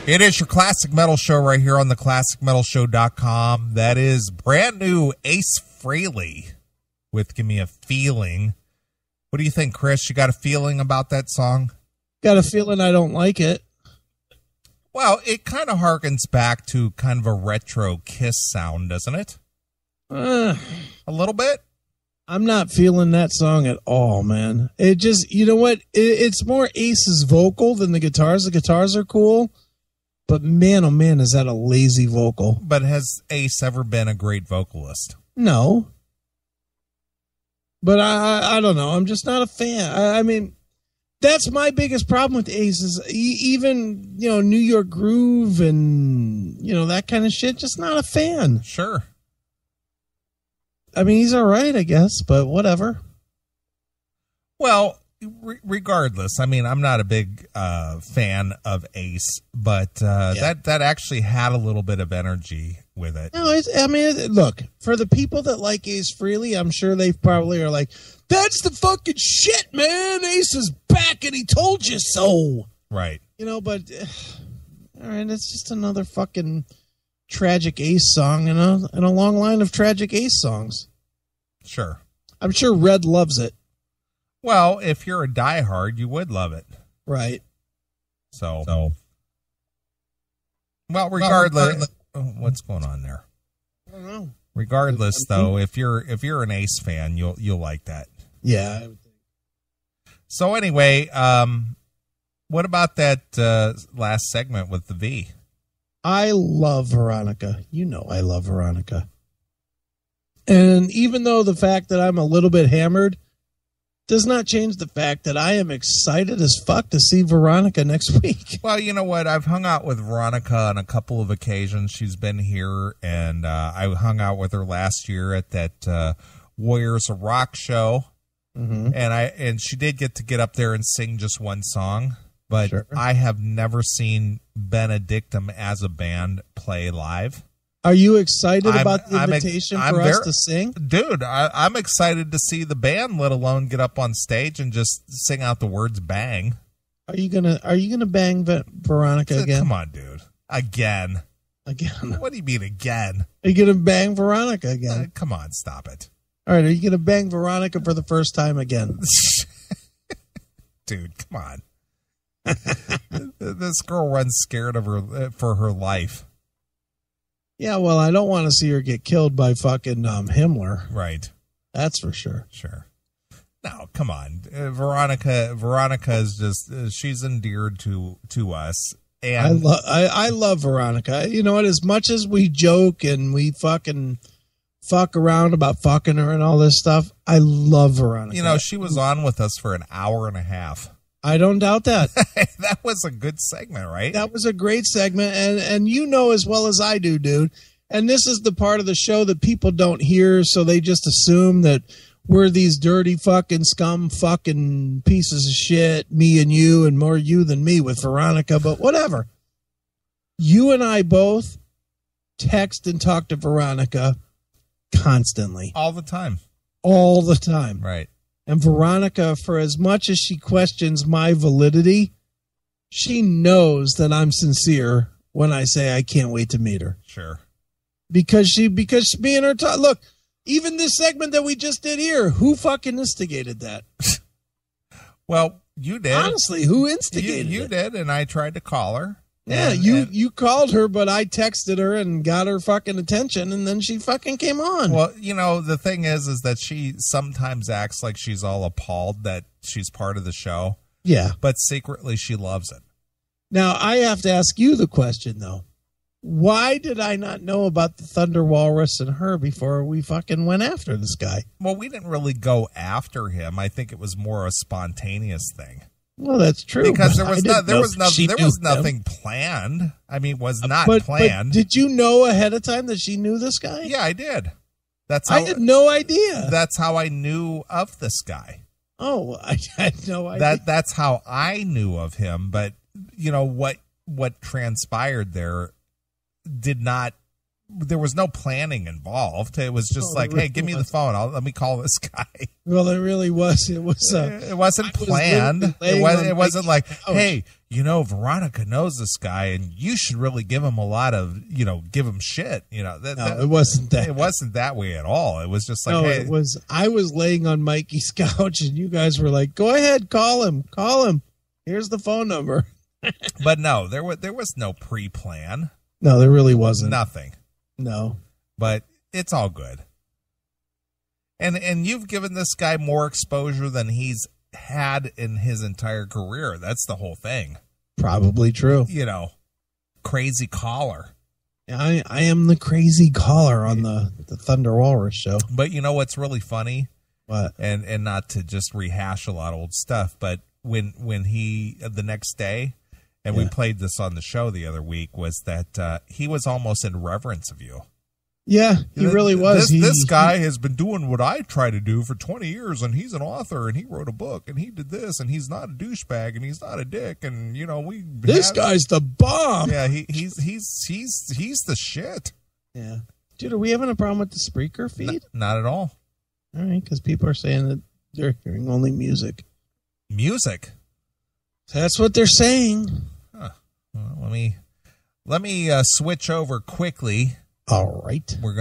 It is your Classic Metal Show right here on the ClassicMetalShow.com. That is brand new Ace Frehley with Give Me a Feeling. What do you think, Chris? You got a feeling about that song? Got a feeling I don't like it. Well, it kind of harkens back to kind of a retro Kiss sound, doesn't it? A little bit? I'm not feeling that song at all, man. It just, you know what? It's more Ace's vocal than the guitars. The guitars are cool, but man, oh man, is that a lazy vocal. But has Ace ever been a great vocalist? No. But I don't know. I'm just not a fan. I mean, that's my biggest problem with Ace is even, you know, New York Groove and, you know, that kind of shit. Just not a fan. Sure. I mean, he's all right, I guess, but whatever. Well, regardless, I mean, I'm not a big fan of Ace, but that actually had a little bit of energy with it. No, look, for the people that like Ace Frehley, I'm sure they probably are like, that's the fucking shit, man. Ace is back and he told you so. Right. You know, but, all right, it's just another fucking tragic Ace song in a long line of tragic Ace songs. Sure. I'm sure Red loves it. Well, if you're a diehard, you would love it. Right. So. Well, regardless, what's going on there? I don't know. Regardless, though, if you're an Ace fan, you'll like that. Yeah. I would think. So anyway, what about that last segment with the V? I love Veronica. You know I love Veronica. And even though the fact that I'm a little bit hammered does not change the fact that I am excited as fuck to see Veronica next week. Well, you know what? I've hung out with Veronica on a couple of occasions. She's been here, and I hung out with her last year at that Warriors of Rock show. Mm-hmm. And she did get up there and sing just one song. But sure. I have never seen Benedictum as a band play live. Are you excited about the invitation for us to sing? Dude, I'm excited to see the band, let alone get up on stage and just sing out the words bang. Are you gonna bang Veronica again? Come on, dude. Again. What do you mean again? Are you gonna bang Veronica again? Come on, stop it. All right, are you gonna bang Veronica for the first time again? Dude, come on. This girl runs scared of her for her life. Yeah, well, I don't want to see her get killed by fucking Himmler. Right. That's for sure. Sure. No, come on. Veronica is just, she's endeared to us. And I love Veronica. You know what? As much as we joke and we fucking fuck around about fucking her and all this stuff, I love Veronica. You know, she was on with us for an hour and a half. I don't doubt that. That was a good segment, right? That was a great segment. And you know as well as I do, dude. And this is the part of the show that people don't hear, so they just assume that we're these dirty fucking scum fucking pieces of shit, me and you, and more you than me with Veronica, but whatever. You and I both text and talk to Veronica constantly. All the time. All the time. Right. And Veronica, for as much as she questions my validity, she knows that I'm sincere when I say I can't wait to meet her. Sure. Because me and her talk. Look, even this segment that we just did here, who fucking instigated that? Well, you did. Honestly, who instigated it? You did, and I tried to call her. Yeah, you called her, but I texted her and got her fucking attention, and then she fucking came on. Well, you know, the thing is that she sometimes acts like she's all appalled that she's part of the show. Yeah. But secretly she loves it. Now, I have to ask you the question, though. Why did I not know about the Thunder Walrus and her before we fucking went after this guy? Well, we didn't really go after him. I think it was more a spontaneous thing. Well, that's true. Because there was nothing planned. I mean, planned. But did you know ahead of time that she knew this guy? Yeah, I did. I had no idea. That's how I knew of this guy. Oh, I had no idea. That's how I knew of him. But you know what transpired there did not there was no planning involved. It was just like, hey, give me the phone. Let me call this guy. Well, it really was. It wasn't planned. It wasn't like, hey, Veronica knows this guy, and you should really give him a lot of, give him shit. No, it wasn't that. It wasn't that way at all. It was just like, no, hey, it was. I was laying on Mikey's couch, and you guys were like, "Go ahead, call him. Here's the phone number." But no, there was no pre-plan. No, there really wasn't. Nothing. No. But it's all good. And you've given this guy more exposure than he's had in his entire career. That's the whole thing. Probably true. Crazy caller. I am the crazy caller on the Thunder Walrus show. But you know what's really funny? What? And not to just rehash a lot of old stuff, but when he, the next day, and we played this on the show the other week, was that he was almost in reverence of you. Yeah, he really was. This guy has been doing what I try to do for 20 years, and he's an author, and he wrote a book, and he did this, and he's not a douchebag, and he's not a dick, and this guy's the bomb. Yeah, he's the shit. Yeah, dude, are we having a problem with the Spreaker feed? Not at all. All right, because people are saying that they're hearing only music. Music. That's what they're saying. Huh. Well, let me switch over quickly. All right. We're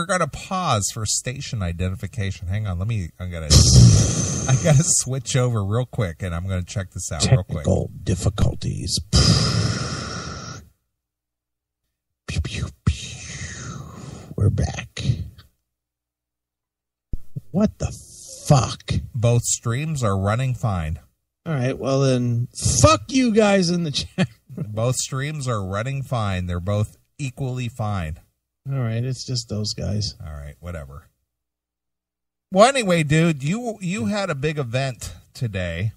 gonna pause for station identification. Hang on, I gotta switch over real quick, and I'm gonna check this out real quick. Technical difficulties. Pew, pew, pew. We're back. What the fuck? Both streams are running fine. All right, well then, fuck you guys in the chat. Both streams are running fine. They're both equally fine. All right, it's just those guys. All right, whatever. Well, anyway, dude, you had a big event today.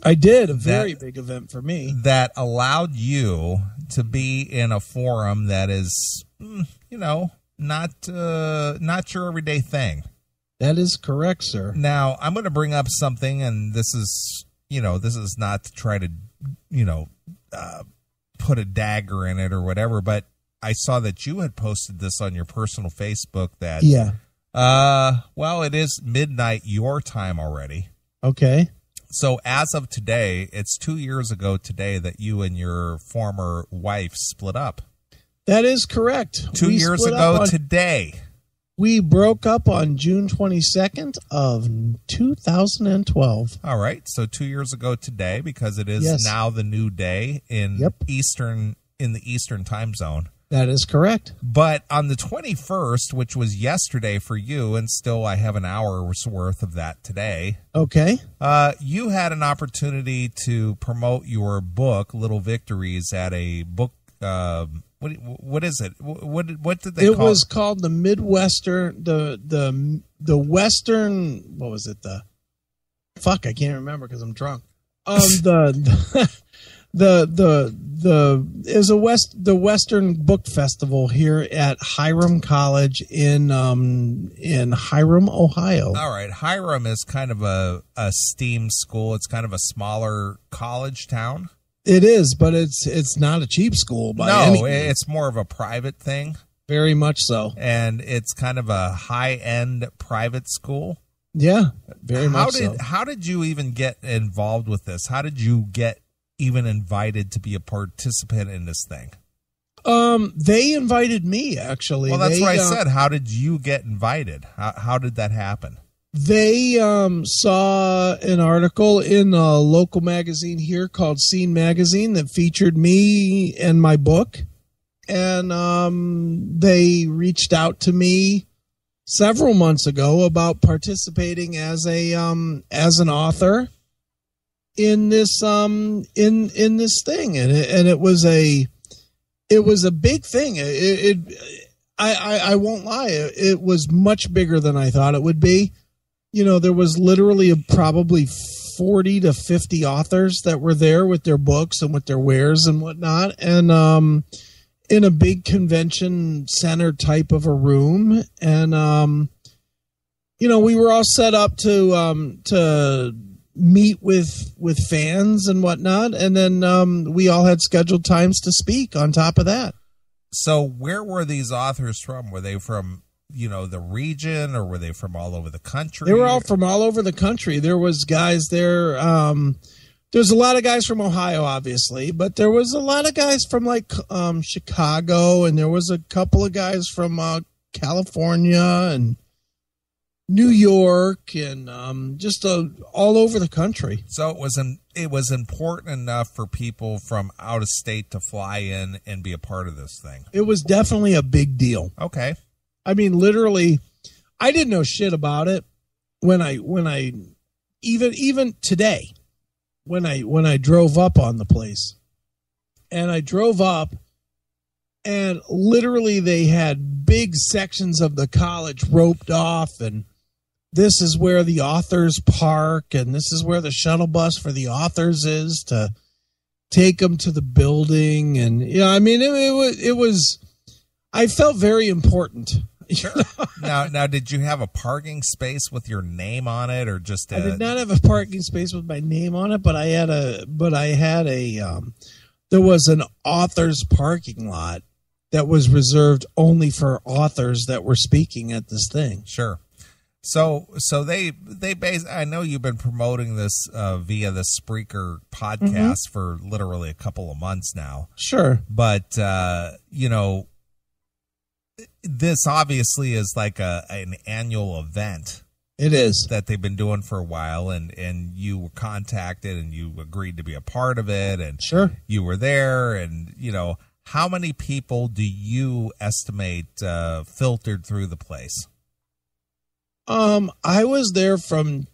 I did, a very big event for me. That allowed you to be in a forum that is, not your everyday thing. That is correct, sir. Now, I'm going to bring up something, and this is not to try to, put a dagger in it or whatever, but I saw that you had posted this on your personal Facebook that, well, it is midnight your time already. Okay. So as of today, it's 2 years ago today that you and your former wife split up. That is correct. 2 years ago today. We broke up on June 22nd of 2012. All right. So 2 years ago today, because it is now the new day in the Eastern time zone. That is correct. But on the 21st, which was yesterday for you, and still I have an hour's worth of that today. Okay. You had an opportunity to promote your book, Little Victories, at a book. What is it? What did they call it? It was called the Midwestern, the Western. What was it? Fuck, I can't remember because I'm drunk. The Western Book Festival here at Hiram College in Hiram, Ohio. All right, Hiram is kind of a STEAM school. It's kind of a smaller college town. It is, but it's not a cheap school by any means. It's more of a private thing. Very much so. And it's kind of a high-end private school. Yeah, very much so. How did you even get involved with this? How did you get even invited to be a participant in this thing? They invited me, actually. Well, that's what I said. How did you get invited? How did that happen? They saw an article in a local magazine here called Scene Magazine that featured me and my book. And they reached out to me several months ago about participating as an author in this in this thing, and it was a big thing. I won't lie, it was much bigger than I thought it would be. There was literally probably 40 to 50 authors that were there with their books and with their wares and whatnot, and in a big convention center type of a room, and we were all set up to meet with fans and whatnot, and then we all had scheduled times to speak on top of that. So where were these authors from? Were they from, the region, or were they from all over the country? They were all from all over the country. There was guys there. There's a lot of guys from Ohio, obviously, but there was a lot of guys from like Chicago, and there was a couple of guys from California and New York, and just all over the country. So it was important enough for people from out of state to fly in and be a part of this thing. It was definitely a big deal. Okay. I mean, literally, I didn't know shit about it when I even today when I drove up on the place, and I drove up, and literally they had big sections of the college roped off, and this is where the authors park, and this is where the shuttle bus for the authors is to take them to the building. And I mean, it was. I felt very important. Sure. Now, did you have a parking space with your name on it, or just? I did not have a parking space with my name on it, but I had a. There was an author's parking lot that was reserved only for authors that were speaking at this thing. Sure. So they I know you've been promoting this via the Spreaker podcast for literally a couple of months now. Sure. But this obviously is like an annual event. It is. That they've been doing for a while, and you were contacted and you agreed to be a part of it, and sure, you were there, and how many people do you estimate filtered through the place? I was there from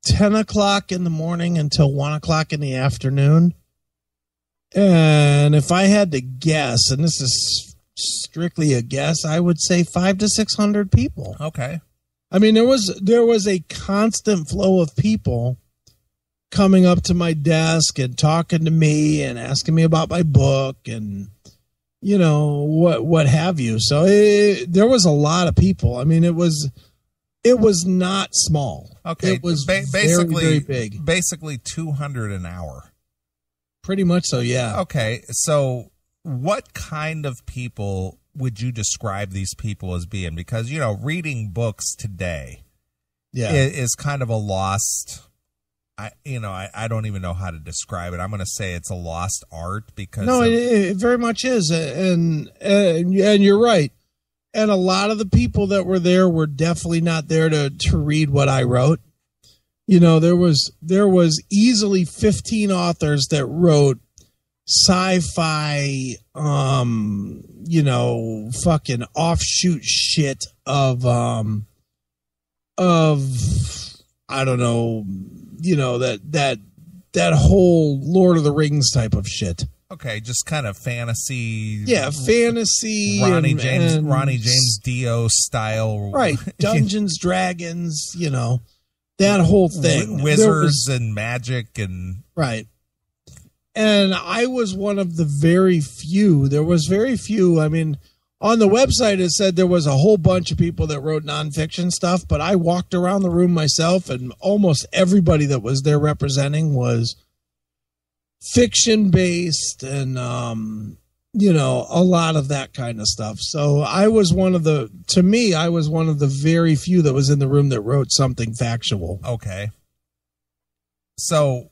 10 o'clock in the morning until 1 o'clock in the afternoon. And if I had to guess, and this is strictly a guess, I would say 500 to 600 people. Okay. I mean, there was a constant flow of people coming up to my desk and talking to me and asking me about my book and, what have you. So there was a lot of people. I mean, it was not small. Okay. It was basically very big. Basically 200 an hour. Pretty much so, yeah. Okay. So what kind of people would you describe these people as being? Because, reading books today is kind of a lost, I don't even know how to describe it. I'm going to say it's a lost art because. No, it very much is. And you're right. And a lot of the people that were there were definitely not there to read what I wrote. There was easily 15 authors that wrote sci-fi, fucking offshoot shit of I don't know, that whole Lord of the Rings type of shit. Okay, just kind of fantasy. Yeah, fantasy. Ronnie James Dio style. Right. Dungeons, Dragons, that whole thing. Wizards and magic and. Right. And I was one of the very few. There was very few. I mean, on the website, it said there was a whole bunch of people that wrote nonfiction stuff, but I walked around the room myself, and almost everybody that was there representing was fiction-based and, a lot of that kind of stuff. So I was one of the very few that was in the room that wrote something factual. Okay. So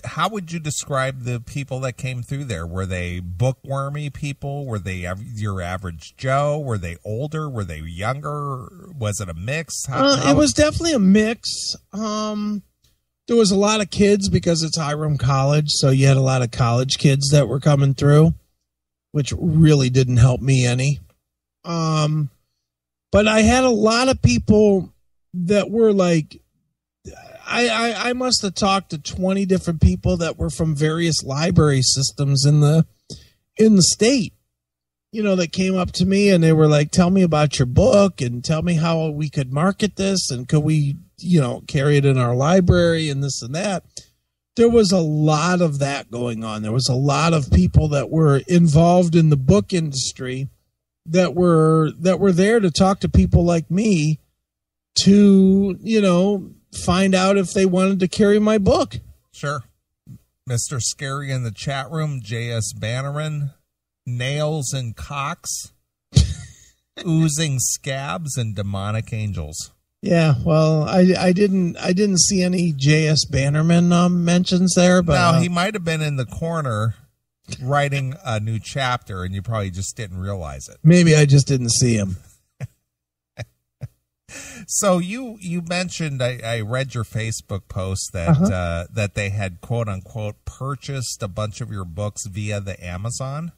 how would you describe the people that came through there? Were they bookwormy people? Were they your average Joe? Were they older? Were they younger? Was it a mix? It was definitely a mix. There was a lot of kids because it's Hiram College. So you had a lot of college kids that were coming through, which really didn't help me any. But I had a lot of people that were like, I must have talked to 20 different people that were from various library systems in the state, that came up to me and they were like, tell me about your book and tell me how we could market this and could we, carry it in our library and this and that. There was a lot of that going on. There was a lot of people that were involved in the book industry that were there to talk to people like me to, find out if they wanted to carry my book. Sure. Mr. Scary in the chat room, J.S. Bannerin. nails and cocks, oozing scabs, and demonic angels. Yeah, well, I didn't see any J.S. Bannerman mentions there, but now he might have been in the corner writing a new chapter, and you probably just didn't realize it. Maybe I just didn't see him. So you mentioned, I read your Facebook post that that they had quote unquote purchased a bunch of your books via the Amazon.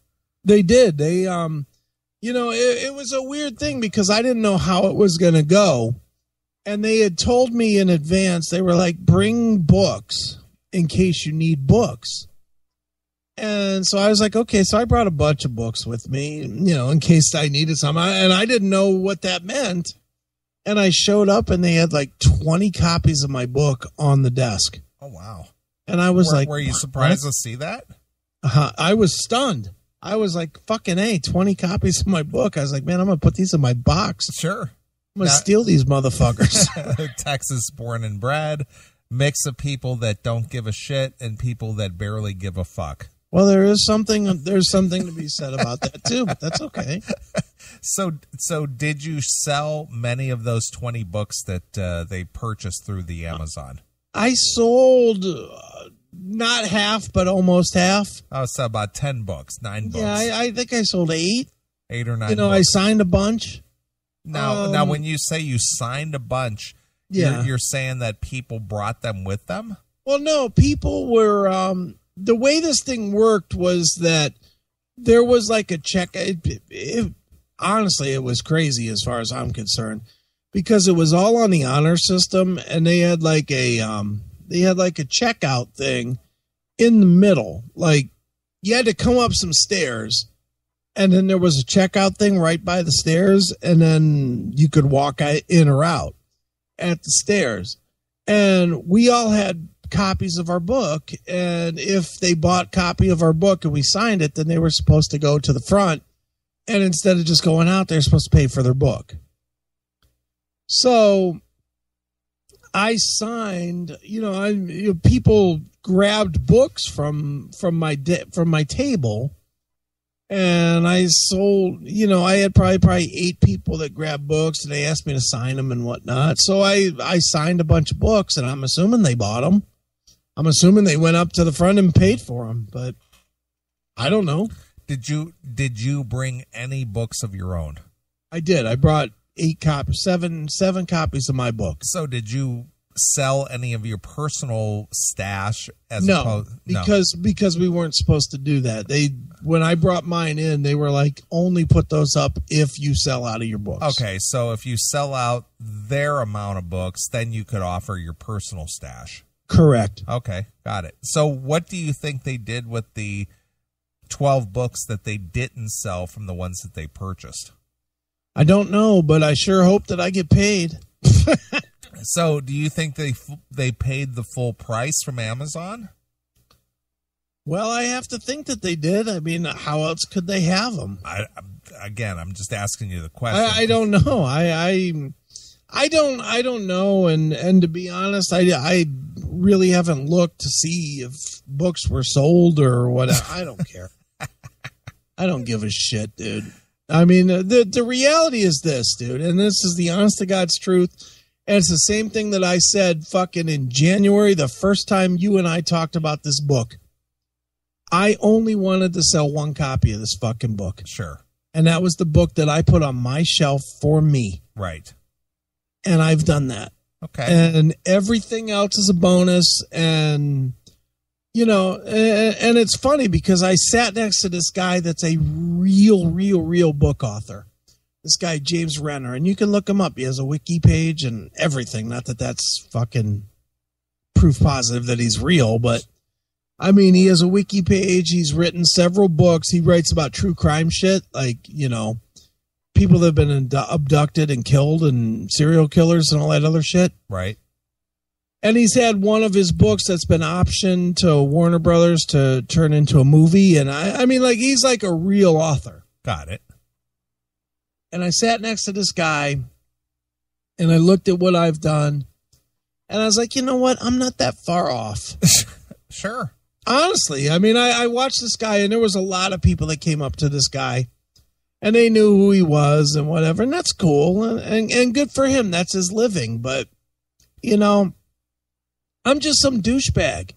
They did. They it was a weird thing because I didn't know how it was going to go. And they had told me in advance, they were like, bring books in case you need books. And so I was like, okay, so I brought a bunch of books with me, in case I needed some. And I didn't know what that meant. And I showed up and they had like 20 copies of my book on the desk. Oh, wow. And I was were you surprised to see that? I was stunned. I was like, fucking A, 20 copies of my book. I was like, man, I'm going to put these in my box. Sure. I'm going to steal these motherfuckers. Texas born and bred, mix of people that don't give a shit and people that barely give a fuck. Well, there's something to be said about that too, but that's okay. So did you sell many of those 20 books that they purchased through the Amazon? I sold not half, but almost half. Oh, so about 10 books, 9 books. Yeah, I think I sold 8. 8 or 9 books. I signed a bunch. Now, when you say you signed a bunch, you're saying that people brought them with them? Well, no, people were, the way this thing worked was that there was like a check. Honestly, it was crazy as far as I'm concerned because it was all on the honor system and they had like a checkout thing in the middle. Like you had to come up some stairs. And then there was a checkout thing right by the stairs, and then you could walk in or out at the stairs. And we all had copies of our book, and if they bought a copy of our book and we signed it, then they were supposed to go to the front, and instead of just going out, they're supposed to pay for their book. So I signed, people grabbed books from my table. And I sold, I had probably 8 people that grabbed books and they asked me to sign them and whatnot. So I signed a bunch of books and I'm assuming they bought them. I'm assuming they went up to the front and paid for them, but I don't know. Did you bring any books of your own? I did. I brought 7 copies of my book. So did you sell any of your personal stash because we weren't supposed to do that. When I brought mine in, they were like, only put those up if you sell out of your books. Okay, so if you sell out their amount of books, then you could offer your personal stash. Correct. Okay, got it. So what do you think they did with the 12 books that they didn't sell from the ones that they purchased? I don't know, but I sure hope that I get paid. So do you think they paid the full price from Amazon? Well, I have to think that they did. I mean, how else could they have them? I'm just asking you the question. I don't know. I don't know. And to be honest, I really haven't looked to see if books were sold or what. I don't care. I don't give a shit, dude. I mean, the reality is this, dude, and this is the honest to God's truth. And it's the same thing that I said fucking in January, the first time you and I talked about this book. I only wanted to sell 1 copy of this fucking book. Sure. And that was the book that I put on my shelf for me. Right. And I've done that. Okay. And everything else is a bonus. And, and it's funny because I sat next to this guy that's a real book author. This guy, James Renner, and you can look him up. He has a wiki page and everything. Not that that's fucking proof positive that he's real, but I mean, he has a wiki page. He's written several books. He writes about true crime shit, like, people that have been abducted and killed and serial killers and all that other shit. Right. And he's had one of his books that's been optioned to Warner Brothers to turn into a movie. And I mean, like, he's like a real author. Got it. And I sat next to this guy and I looked at what I've done and I was like, you know what? I'm not that far off. Sure. Honestly, I mean, I watched this guy, and there was a lot of people that came up to this guy, and they knew who he was and whatever, and that's cool, and good for him. That's his living. But, you know, I'm just some douchebag.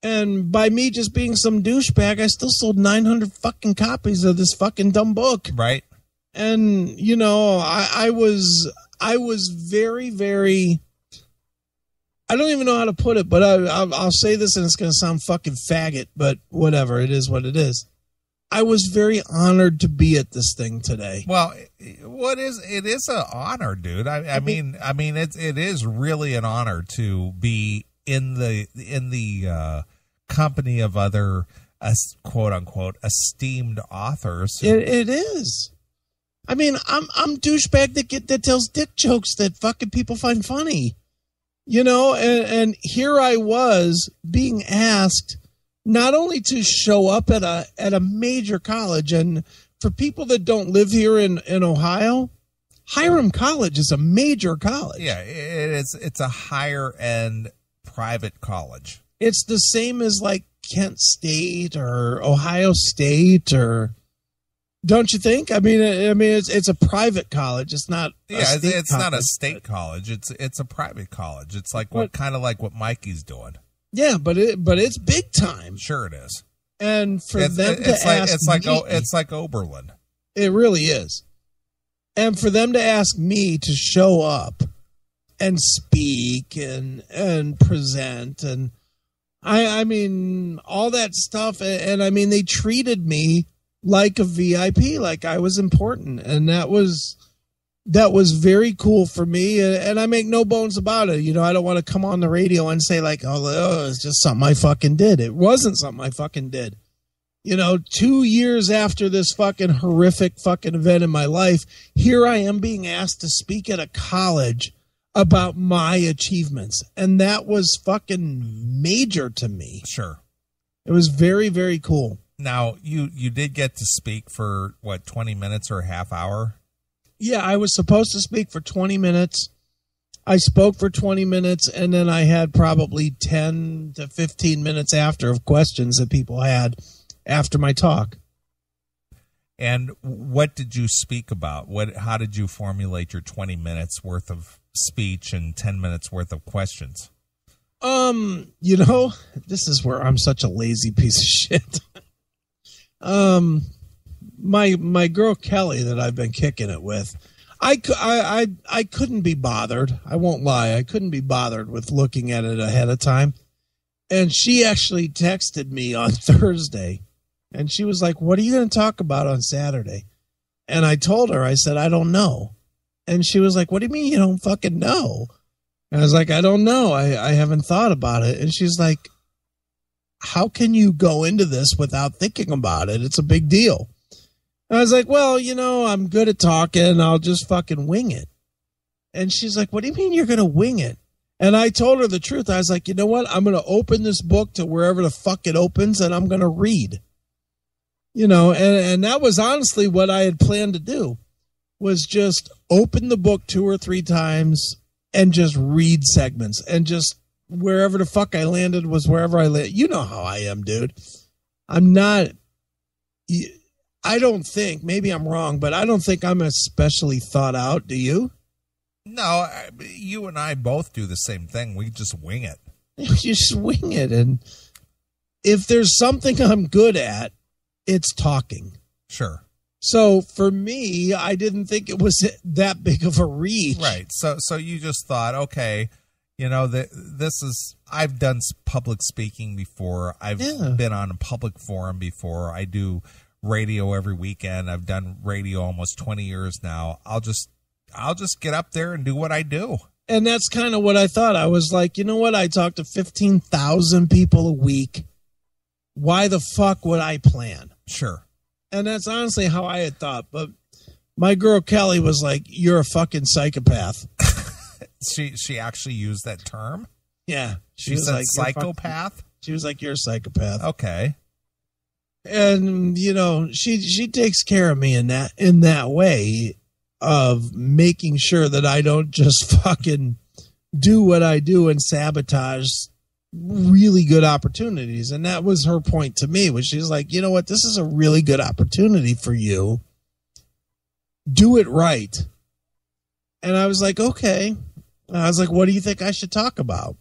And by me just being some douchebag, I still sold 900 fucking copies of this fucking dumb book. Right. And, you know, I was very, very, I don't even know how to put it, but I'll say this and it's going to sound fucking faggot, but whatever. It is what it is. I was very honored to be at this thing today. Well, it is an honor, dude. I mean, it is really an honor to be in the company of other quote unquote esteemed authors. It is. I mean, I'm douchebag that tells dick jokes that fucking people find funny, you know. And here I was being asked not only to show up at a major college, and for people that don't live here in Ohio, Hiram College is a major college. Yeah, it is. It's a higher end private college. It's the same as like Kent State or Ohio State, or don't you think? I mean, it's a private college. It's not. It's not a state college. It's a private college. It's like kind of like what Mikey's doing. Yeah, but it's big time. Sure, it is. And for them to ask it's like Oberlin. It really is. And for them to ask me to show up and speak and present, and I mean all that stuff, and I mean they treated me like a VIP, like I was important, and that was very cool for me, and I make no bones about it. You know, I don't want to come on the radio and say like, oh, it's just something I fucking did. It wasn't something I fucking did. You know, 2 years after this fucking horrific fucking event in my life, here I am being asked to speak at a college about my achievements, and that was fucking major to me. Sure. It was very, very cool. Now, you did get to speak for, 20 minutes or a half hour? Yeah, I was supposed to speak for 20 minutes. I spoke for 20 minutes, and then I had probably 10 to 15 minutes after of questions that people had after my talk. And what did you speak about? How did you formulate your 20 minutes worth of speech and 10 minutes worth of questions? You know, this is where I'm such a lazy piece of shit. My girl Kelly that I've been kicking it with, I couldn't be bothered. I won't lie. I couldn't be bothered with looking at it ahead of time. And she actually texted me on Thursday, and she was like, "What are you going to talk about on Saturday?" And I told her, I said, "I don't know." And she was like, "What do you mean you don't fucking know?" And I was like, "I don't know. I haven't thought about it." And she's like, "How can you go into this without thinking about it? It's a big deal." And I was like, "Well, you know, I'm good at talking. I'll just fucking wing it." And she's like, "What do you mean you're going to wing it?" And I told her the truth. I was like, "You know what? I'm going to open this book to wherever the fuck it opens, and I'm going to read." You know, and that was honestly what I had planned to do, was just open the book 2 or 3 times and just read segments, and just wherever the fuck I landed was wherever I landed. You know how I am, dude. I don't think, maybe I'm wrong, but I don't think I'm especially thought out. Do you? No, you and I both do the same thing. We just wing it. You swing it. And if there's something I'm good at, it's talking. Sure. So for me, I didn't think it was that big of a reach. Right. So you just thought, okay, you know, I've done public speaking before. I've been on a public forum before. I do radio every weekend. I've done radio almost 20 years now. I'll just get up there and do what I do. And that's kind of what I thought. I was like, you know what? I talk to 15,000 people a week. Why the fuck would I plan? Sure. And that's honestly how I had thought. But my girl Kelly was like, "You're a fucking psychopath." She actually used that term? Yeah. She said like, psychopath? She was like, "You're a psychopath." Okay. And, you know, she takes care of me in that way of making sure that I don't just fucking do what I do and sabotage really good opportunities. And that was her point to me, was she's like, you know what, this is a really good opportunity for you. Do it right. And I was like, okay. And I was like, what do you think I should talk about?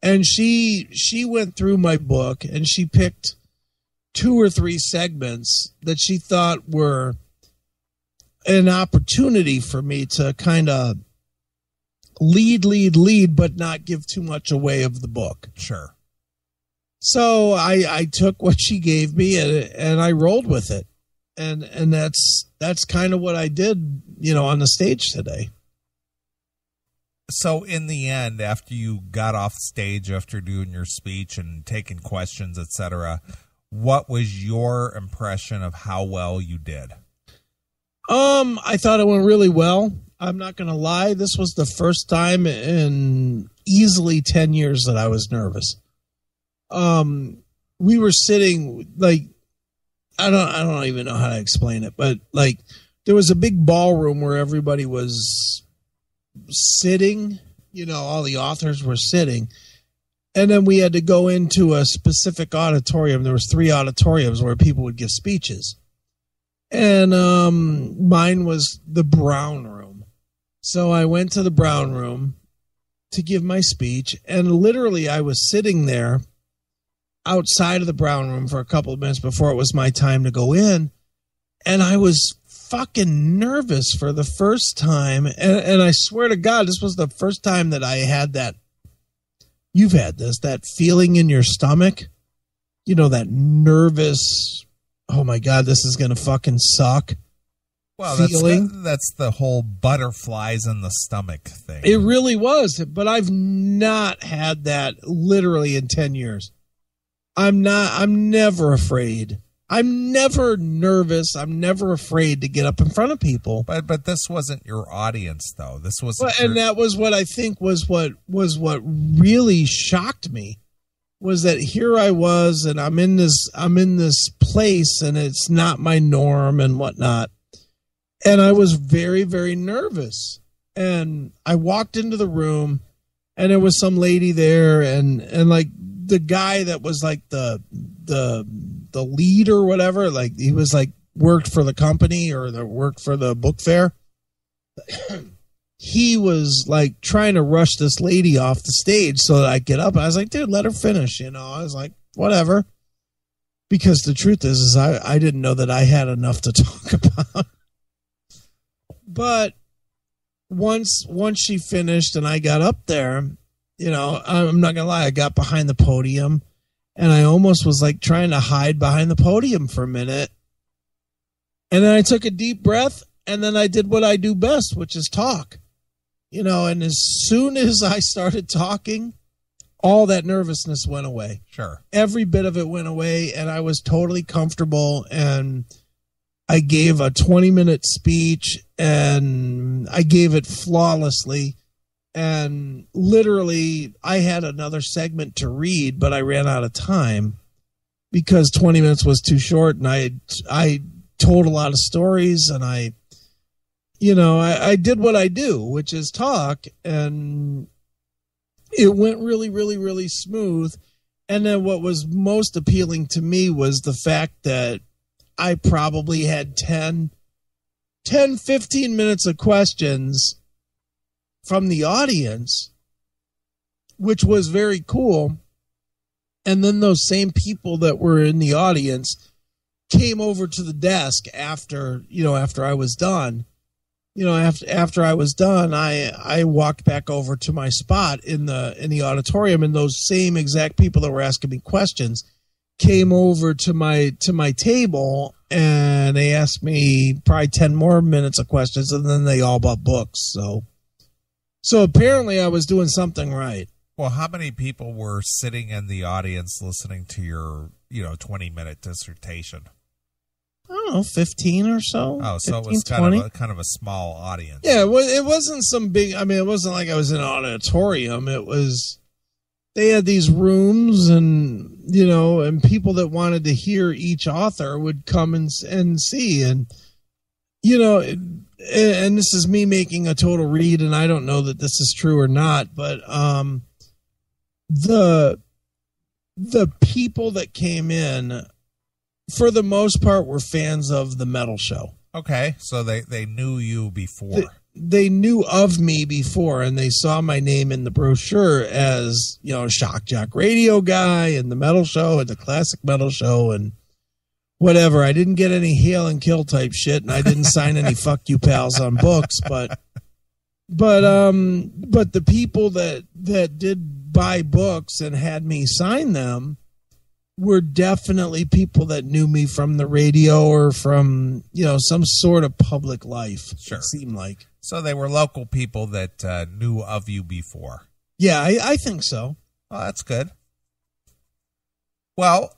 And she went through my book and she picked 2 or 3 segments that she thought were an opportunity for me to kind of lead, but not give too much away of the book. Sure. So I took what she gave me and I rolled with it. And that's kind of what I did, on the stage today. So in the end, after you got off stage, after doing your speech and taking questions, etc., what was your impression of how well you did? I thought it went really well. I'm not going to lie. This was the first time in easily 10 years that I was nervous. We were sitting like, I don't even know how to explain it, but like there was a big ballroom where everybody was sitting, all the authors were sitting. And then we had to go into a specific auditorium. There was 3 auditoriums where people would give speeches. And mine was the brown room. So I went to the brown room to give my speech. And literally I was sitting there outside of the brown room for a couple of minutes before it was my time to go in. And I was fucking nervous for the first time. And I swear to God, this was the first time that I had that. You've had this, that feeling in your stomach, that nervous, oh my God, this is going to fucking suck. Well, feeling. That's the whole butterflies in the stomach thing. It really was, but I've not had that literally in 10 years. I'm never afraid. I'm never nervous. I'm never afraid to get up in front of people. But this wasn't your audience, though. This was, and that was what I think was what really shocked me, was that here I was, and I'm in this place, and it's not my norm and whatnot, and I was very, very nervous. And I walked into the room, and there was some lady there, and like the guy that was like the lead or whatever, like he was like worked for the company or worked for the book fair. He was like trying to rush this lady off the stage so that I get up. I was like, dude, let her finish. I was like, whatever. Because the truth is I didn't know that I had enough to talk about. But once she finished and I got up there, I'm not gonna lie, I got behind the podium. And I almost was like trying to hide behind the podium for a minute. And then I took a deep breath and then I did what I do best, which is talk. And as soon as I started talking, all that nervousness went away. Sure. Every bit of it went away and I was totally comfortable. And I gave a 20-minute speech and I gave it flawlessly. And literally, I had another segment to read, but I ran out of time because 20 minutes was too short. And I told a lot of stories, and I did what I do, which is talk. And it went really, really, really smooth. And then what was most appealing to me was the fact that I probably had 10, 15 minutes of questions from the audience, which was very cool. And then those same people that were in the audience came over to the desk after I was done. After I was done, I walked back over to my spot in the auditorium, and those same exact people that were asking me questions came over to my table, and they asked me probably 10 more minutes of questions, and then they all bought books. So apparently I was doing something right. Well, how many people were sitting in the audience listening to your, 20-minute dissertation? I don't know, 15 or so. Oh, so 15, it was 20? kind of a small audience. Yeah, it wasn't some big, it wasn't like I was in an auditorium. They had these rooms and, and people that wanted to hear each author would come and see. And, and this is me making a total read, and I don't know that this is true or not, but the the people that came in, for the most part, were fans of the metal show. Okay, so they knew you before. They knew of me before, and they saw my name in the brochure as, you know, Shock Jock Radio guy and the metal show and the classic metal show and whatever. I didn't get any hail and kill type shit, and I didn't sign any fuck you pals on books, but the people that did buy books and had me sign them were definitely people that knew me from the radio or from, you know, some sort of public life. Sure. It seemed like. So they were local people that knew of you before. Yeah, I think so. Oh, that's good. Well,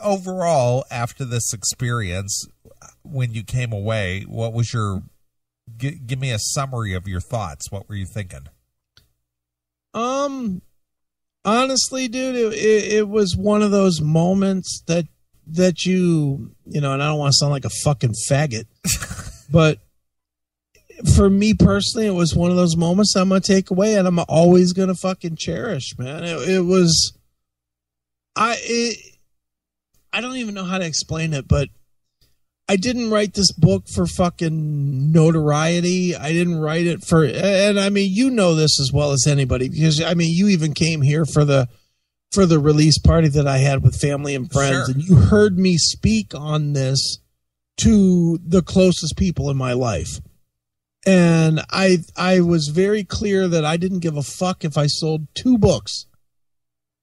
overall, after this experience, when you came away, what was your... Give me a summary of your thoughts. What were you thinking? Honestly, dude, it was one of those moments that you know, and I don't want to sound like a fucking faggot, but for me personally, it was one of those moments I'm going to take away and I'm always going to fucking cherish, man. It was, I don't even know how to explain it, but I didn't write this book for fucking notoriety. I didn't write it for, and I mean, you know this as well as anybody, because I mean, you even came here for the release party that I had with family and friends, Sure. and you heard me speak on this to the closest people in my life. And I was very clear that I didn't give a fuck if I sold 2 books.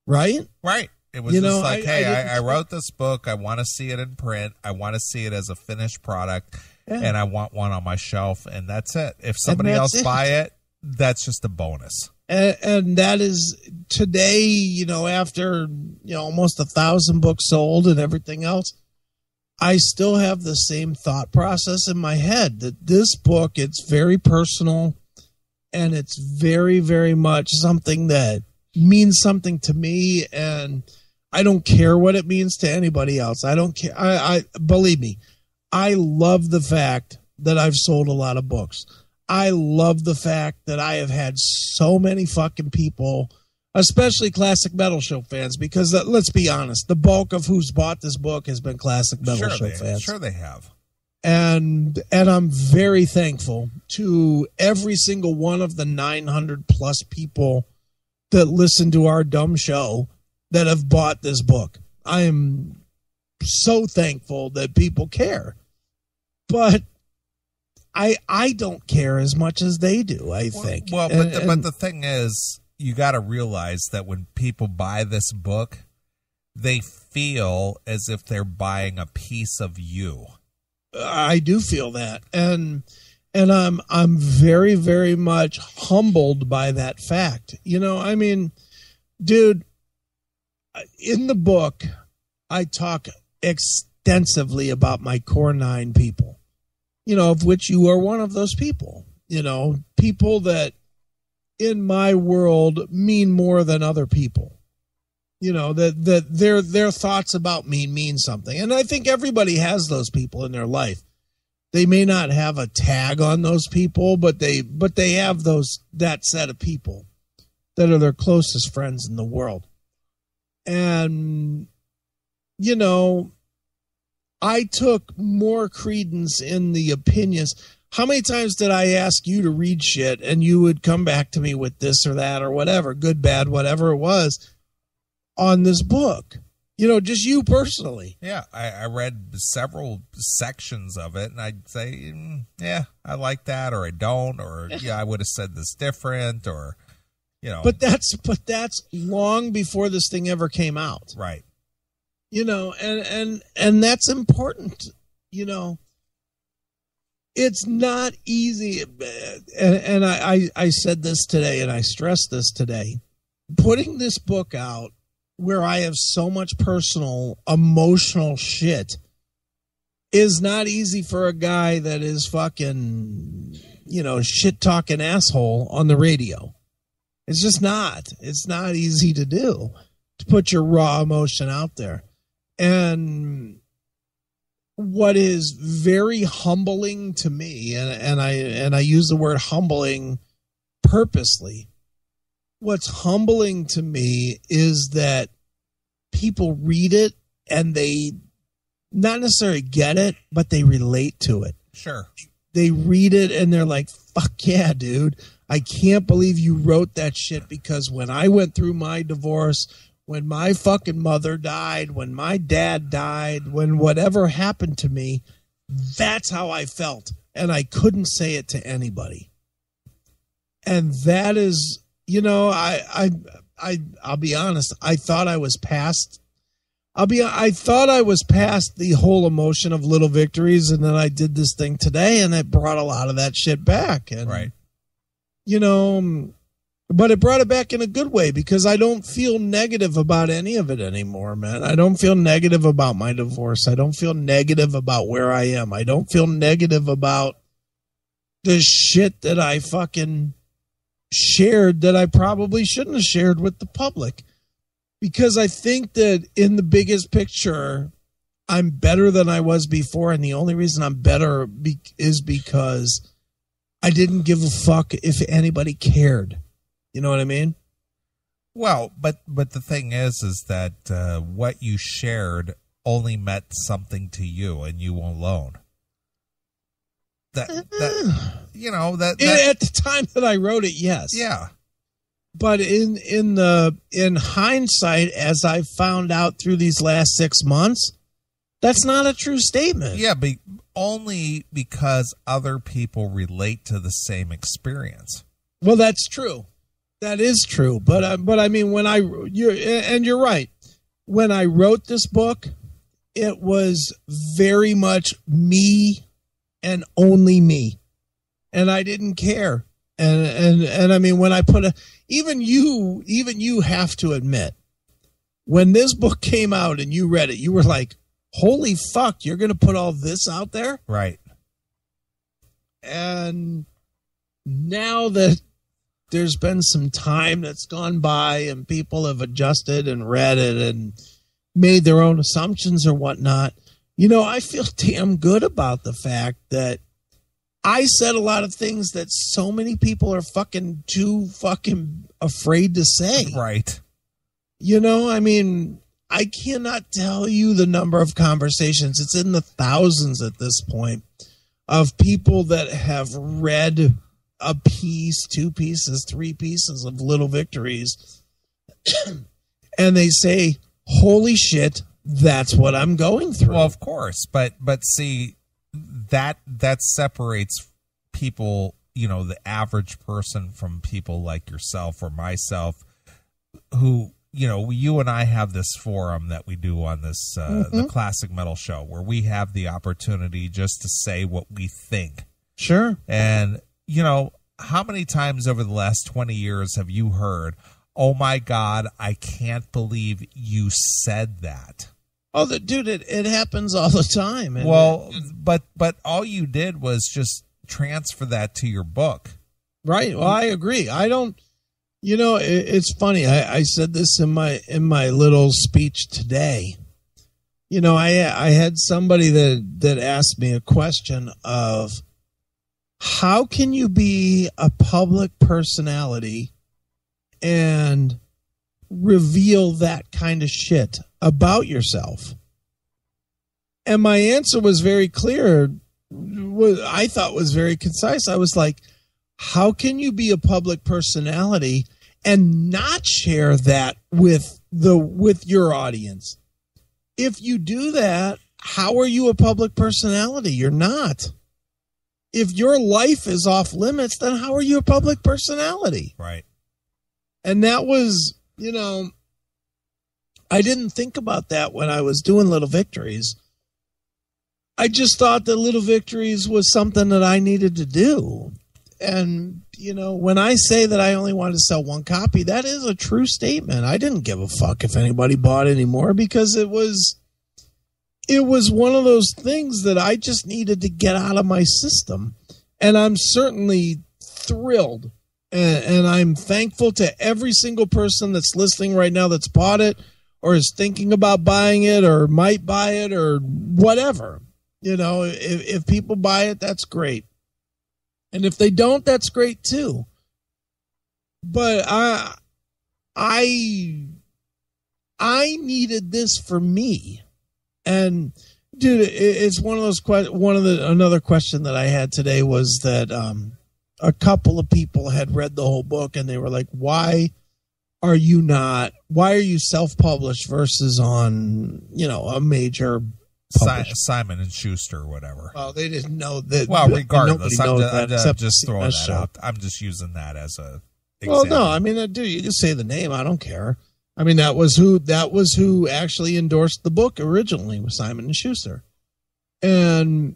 Right? Right. It was just like, hey, I wrote this book. I want to see it in print. I want to see it as a finished product, and I want one on my shelf, and that's it. If somebody else buy it, that's just a bonus. And that is today, you know, after, you know, almost 1,000 books sold and everything else, I still have the same thought process in my head that this book, it's very personal, and it's very, very much something that means something to me, and I don't care what it means to anybody else. I don't care. I believe me, I love the fact that I've sold a lot of books. I love the fact that I have had so many fucking people, especially classic metal show fans, because let's be honest, the bulk of who's bought this book has been classic metal show fans. Sure they have. And I'm very thankful to every single one of the 900 plus people that listen to our dumb show that have bought this book. I am so thankful that people care, but I don't care as much as they do, I think. Well, but the thing is, you got to realize that when people buy this book, they feel as if they're buying a piece of you. I do feel that. And I'm very, very much humbled by that fact. You know, I mean, dude, in the book, I talk extensively about my core 9 people, you know, of which you are one of those people, you know, people that in my world mean more than other people, you know, that their thoughts about me mean something. And I think everybody has those people in their life. They may not have a tag on those people, but they have that set of people that are their closest friends in the world. And, you know, I took more credence in the opinions. How many times did I ask you to read shit and you would come back to me with this or that or whatever, good, bad, whatever it was, on this book? You know, just you personally. Yeah, I read several sections of it, and I'd say, yeah, I like that, or I don't, or yeah, I would have said this different, or, you know. But that's long before this thing ever came out. Right. You know, and that's important. You know, it's not easy, and I said this today, and I stressed this today. Putting this book out where I have so much personal, emotional shit is not easy for a guy that is fucking, you know, shit-talking asshole on the radio. It's just not. It's not easy to do, to put your raw emotion out there. And what is very humbling to me, and I use the word humbling purposely, what's humbling to me is that people read it and they not necessarily get it, but they relate to it. Sure. They read it and they're like, fuck yeah, dude. I can't believe you wrote that shit, because when I went through my divorce, when my fucking mother died, when my dad died, when whatever happened to me, that's how I felt. And I couldn't say it to anybody. And that is, you know, I'll be honest. I thought I was past. I thought I was past the whole emotion of little victories, and then I did this thing today, and it brought a lot of that shit back. And, right. You know, but it brought it back in a good way, because I don't feel negative about any of it anymore, man. I don't feel negative about my divorce. I don't feel negative about where I am. I don't feel negative about the shit that I fucking shared that I probably shouldn't have shared with the public. Because I think that in the biggest picture, I'm better than I was before. And the only reason I'm better is because I didn't give a fuck if anybody cared. You know what I mean? Well, but the thing is that what you shared only meant something to you and you alone. That you know, that at the time that I wrote it, yes. Yeah. But in hindsight, as I found out through these last 6 months, that's not a true statement. Yeah, but only because other people relate to the same experience. Well, that's true. That is true. But I mean, you're right. When I wrote this book, it was very much me and only me, and I didn't care. And I mean, when I put even you have to admit, when this book came out and you read it, you were like, holy fuck, you're going to put all this out there? Right. And now that there's been some time that's gone by and people have adjusted and read it and made their own assumptions or whatnot, you know, I feel damn good about the fact that I said a lot of things that so many people are fucking too fucking afraid to say. Right. You know, I mean, I cannot tell you the number of conversations. It's in the thousands at this point of people that have read a piece, 2 pieces, 3 pieces of Little Victories. And they say, holy shit, that's what I'm going through. Well, of course. But see, that separates people, you know, the average person from people like yourself or myself who, you know, you and I have this forum that we do on this, the Classic Metal Show, where we have the opportunity just to say what we think. Sure. And, you know, how many times over the last 20 years have you heard, oh my God, I can't believe you said that? Oh, dude, it happens all the time. And well, but all you did was just transfer that to your book. Right. Well, I agree. I don't, you know, it's funny. I said this in my little speech today. You know, I had somebody that asked me a question of, how can you be a public personality and reveal that kind of shit about yourself? And my answer was very clear. I thought was very concise. I was like, how can you be a public personality and not share that with your audience? If you do that, how are you a public personality? You're not. If your life is off limits, then how are you a public personality? Right. And that was, you know, I didn't think about that when I was doing Little Victories. I just thought that Little Victories was something that I needed to do. And, you know, when I say that I only wanted to sell 1 copy, that is a true statement. I didn't give a fuck if anybody bought anymore, because it was one of those things that I just needed to get out of my system. And I'm certainly thrilled. And I'm thankful to every single person that's listening right now that's bought it or is thinking about buying it or might buy it or whatever. You know, if people buy it, that's great. And if they don't, that's great too. But I I needed this for me. And dude, it's one of those another question that I had today was that a couple of people had read the whole book and they were like, why are you self-published versus on, a major Simon and Schuster or whatever? Well, they didn't know that. Well, regardless, I'm just throwing that show. out. I'm just using that as a example. Well, no, I mean, dude, you can say the name. I don't care. I mean, that was who actually endorsed the book originally, was Simon and Schuster. And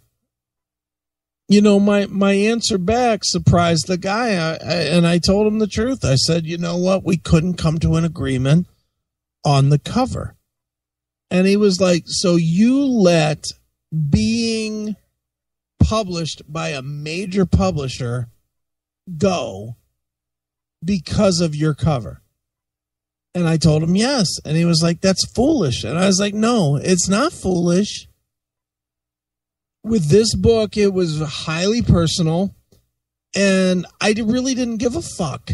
my answer back surprised the guy, and I told him the truth. I said, you know what? We couldn't come to an agreement on the cover. And he was like, so you let being published by a major publisher go because of your cover? And I told him yes. And he was like, that's foolish. And I was like, no, it's not foolish. With this book, it was highly personal, and I really didn't give a fuck.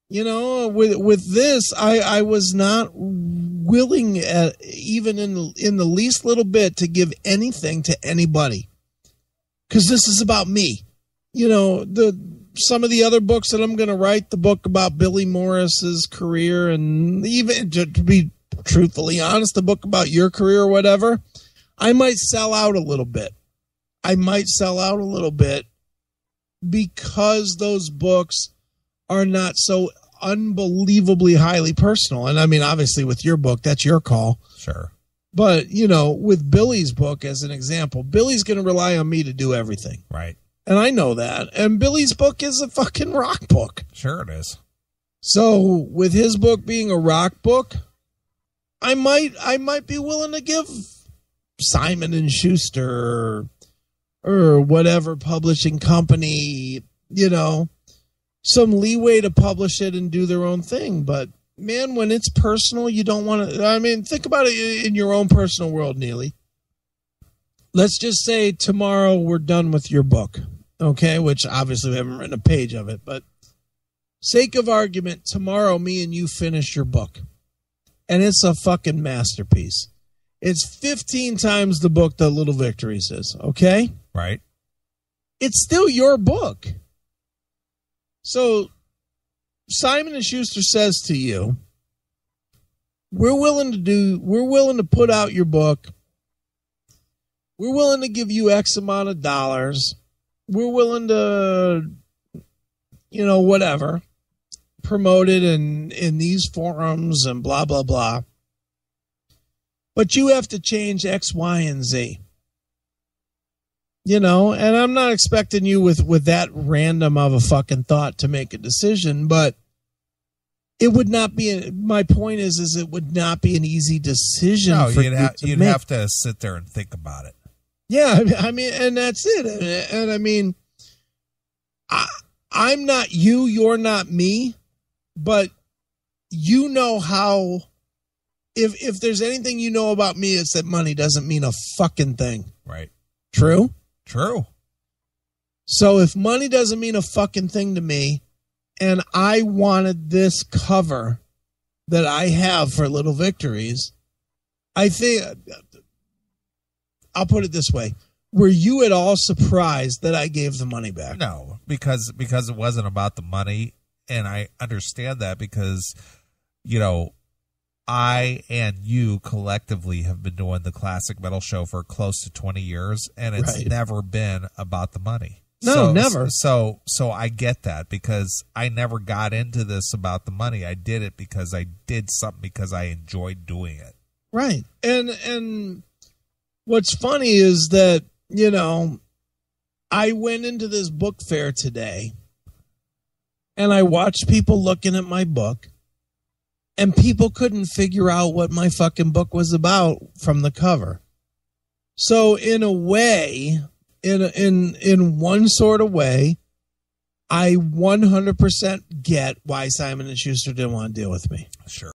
With this, I was not willing, even in the least little bit, to give anything to anybody, because this is about me. Some of the other books that I'm going to write, the book about Billy Morris's career, and even to be truthfully honest, the book about your career or whatever, I might sell out a little bit. Because those books are not so unbelievably highly personal. And I mean, obviously with your book, that's your call. Sure. But, with Billy's book as an example, Billy's going to rely on me to do everything. Right. And I know that. And Billy's book is a fucking rock book. Sure it is. So with his book being a rock book, I might be willing to give Simon and Schuster or whatever publishing company, some leeway to publish it and do their own thing. But man, when it's personal, you don't want to, I mean, think about it in your own personal world, Neely. Let's just say tomorrow we're done with your book. Okay. Which obviously we haven't written a page of it, but sake of argument, tomorrow me and you finish your book and it's a fucking masterpiece. It's 15 times the book that Little Victories is. Okay. Right. It's still your book. So Simon and Schuster says to you, we're willing to put out your book. We're willing to give you X amount of dollars. We're willing to, whatever, promote it in these forums and blah, blah, blah. But you have to change X, Y, and Z. And I'm not expecting you with that random of a fucking thought to make a decision, but it would not be, my point is it would not be an easy decision. No, you'd have to sit there and think about it. Yeah, I mean, and that's it. And I mean, I'm not you, you're not me, but how, if there's anything you know about me, it's that money doesn't mean a fucking thing. Right. True? True. So if money doesn't mean a fucking thing to me, and I wanted this cover that I have for Little Victories, I think, I'll put it this way. Were you at all surprised that I gave the money back? No, because it wasn't about the money, and I understand that because, I and you collectively have been doing the Classic Metal Show for close to 20 years, and it's never been about the money. No, never. So I get that because I never got into this about the money. I did it because I did something because I enjoyed doing it. Right. And what's funny is that, I went into this book fair today and I watched people looking at my book. And people couldn't figure out what my fucking book was about from the cover. So in a way, in one sort of way, I 100% get why Simon and Schuster didn't want to deal with me. Sure.